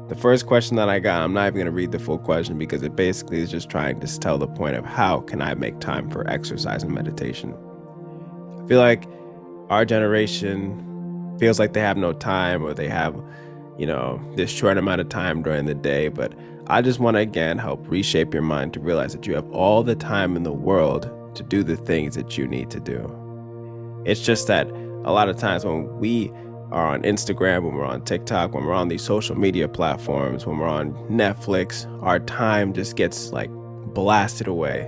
The first question that I got, I'm not even going to read the full question because it basically is just trying to tell the point of how can I make time for exercise and meditation. I feel like our generation feels like they have no time, or they have, this short amount of time during the day. But I just want to, again, help reshape your mind to realize that you have all the time in the world to do the things that you need to do. It's just that a lot of times when we are on Instagram, when we're on TikTok, when we're on these social media platforms, when we're on Netflix, our time just gets blasted away.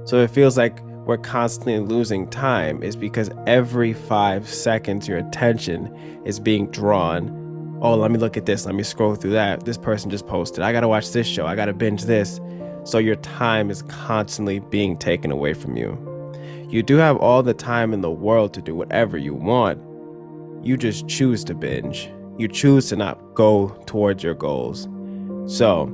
So it feels like we're constantly losing time is because every 5 seconds your attention is being drawn. Oh, let me look at this. Let me scroll through that. This person just posted. I got to watch this show. I got to binge this. So your time is constantly being taken away from you. You do have all the time in the world to do whatever you want. You just choose to binge. You choose to not go towards your goals. So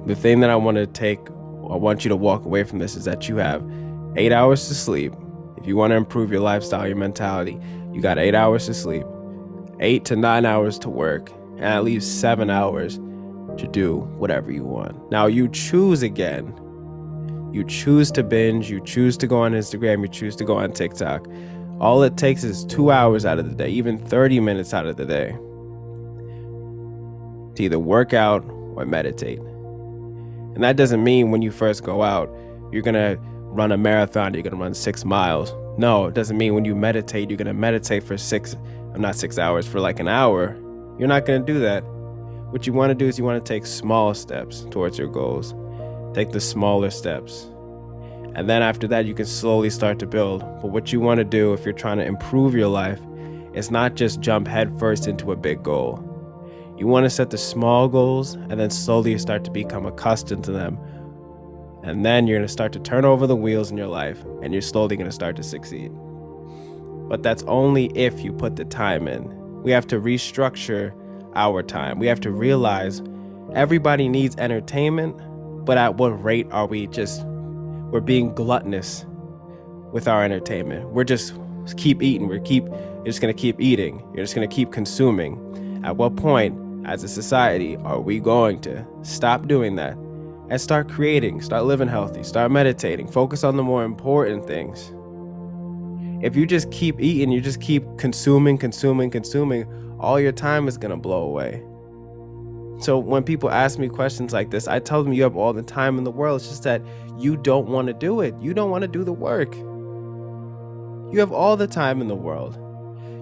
the thing that I want you to walk away from this is that you have 8 hours to sleep. If you want to improve your lifestyle, your mentality, you got 8 hours to sleep, 8 to 9 hours to work, and at least 7 hours to do whatever you want. Now you choose again. You choose to binge, you choose to go on Instagram, you choose to go on TikTok. All it takes is 2 hours out of the day, even 30 minutes out of the day, to either work out or meditate. And that doesn't mean when you first go out, you're going to run a marathon, you're going to run 6 miles. No, it doesn't mean when you meditate, you're going to meditate for not 6 hours, for an hour. You're not going to do that. What you want to do is you want to take small steps towards your goals. Take the smaller steps. And then after that, you can slowly start to build. But what you want to do if you're trying to improve your life is not just jump headfirst into a big goal. You want to set the small goals and then slowly start to become accustomed to them. And then you're going to start to turn over the wheels in your life and you're slowly going to start to succeed. But that's only if you put the time in. We have to restructure our time. We have to realize everybody needs entertainment, but at what rate are we're being gluttonous with our entertainment. We're just keep eating. You're just going to keep eating. You're just going to keep consuming. At what point, as a society, are we going to stop doing that and start creating, start living healthy, start meditating, focus on the more important things? If you just keep eating, you just keep consuming, all your time is going to blow away. So when people ask me questions like this, I tell them you have all the time in the world. It's just that you don't want to do it. You don't want to do the work. You have all the time in the world.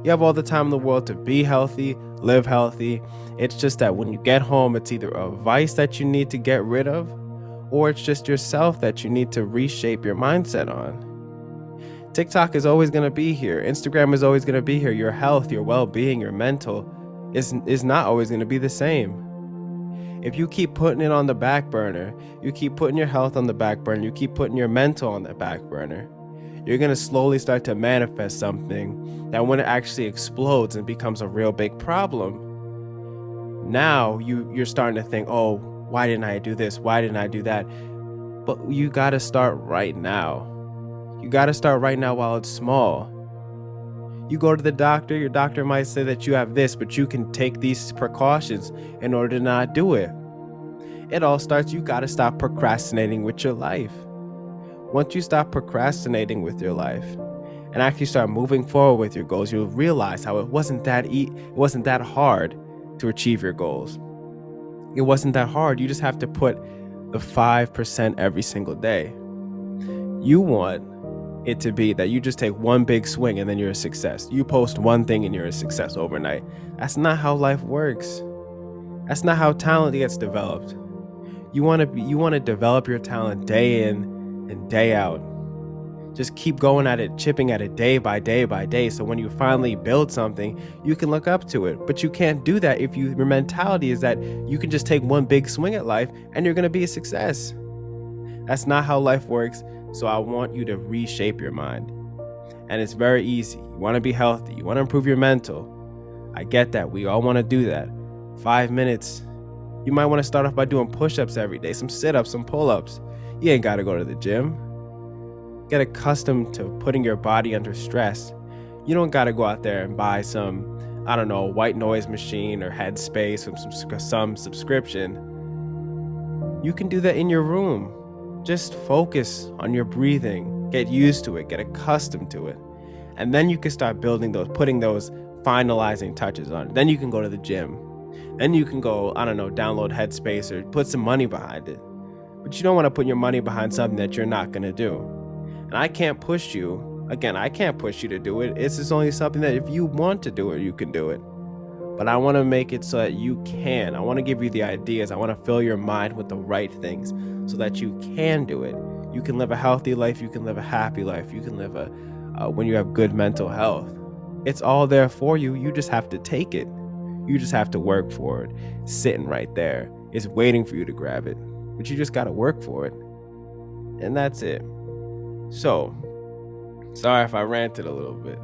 You have all the time in the world to be healthy, live healthy. It's just that when you get home, it's either a vice that you need to get rid of, or it's just yourself that you need to reshape your mindset on. TikTok is always going to be here. Instagram is always going to be here. Your health, your well-being, your mental is not always going to be the same. If you keep putting it on the back burner, you keep putting your health on the back burner, you keep putting your mental on the back burner, you're going to slowly start to manifest something that when it actually explodes and becomes a real big problem, now you're starting to think, oh, why didn't I do this? Why didn't I do that? But you got to start right now. You got to start right now while it's small. You go to the doctor, your doctor might say that you have this, but you can take these precautions in order to not do it. It all starts, you got to stop procrastinating with your life. Once you stop procrastinating with your life and actually start moving forward with your goals, you'll realize how it wasn't that hard to achieve your goals. It wasn't that hard. You just have to put the 5% every single day. You want it to be that you just take one big swing and then you're a success. You post one thing and you're a success overnight. That's not how life works. That's not how talent gets developed. You want to develop your talent day in and day out. Just keep going at it, chipping at it day by day by day. So when you finally build something, you can look up to it. But you can't do that if your mentality is that you can just take one big swing at life and you're going to be a success. That's not how life works. So I want you to reshape your mind. And it's very easy. You want to be healthy. You want to improve your mental. I get that. We all want to do that. 5 minutes. You might want to start off by doing push-ups every day, some sit-ups, some pull-ups. You ain't got to go to the gym. Get accustomed to putting your body under stress. You don't got to go out there and buy some I don't know, white noise machine or headspace or some subscription, you can do that in your room. Just focus on your breathing, get used to it, get accustomed to it. And then you can start putting those finalizing touches on it. Then you can go to the gym. Then you can go, I don't know, download Headspace or put some money behind it. But you don't want to put your money behind something that you're not going to do. And I can't push you. Again, I can't push you to do it. It's just only something that if you want to do it, you can do it. But I want to make it so that you can. I want to give you the ideas. I want to fill your mind with the right things so that you can do it. You can live a healthy life. You can live a happy life. You can live when you have good mental health. It's all there for you. You just have to take it. You just have to work for it. It's sitting right there. It's waiting for you to grab it. But you just got to work for it. And that's it. So, sorry if I ranted a little bit.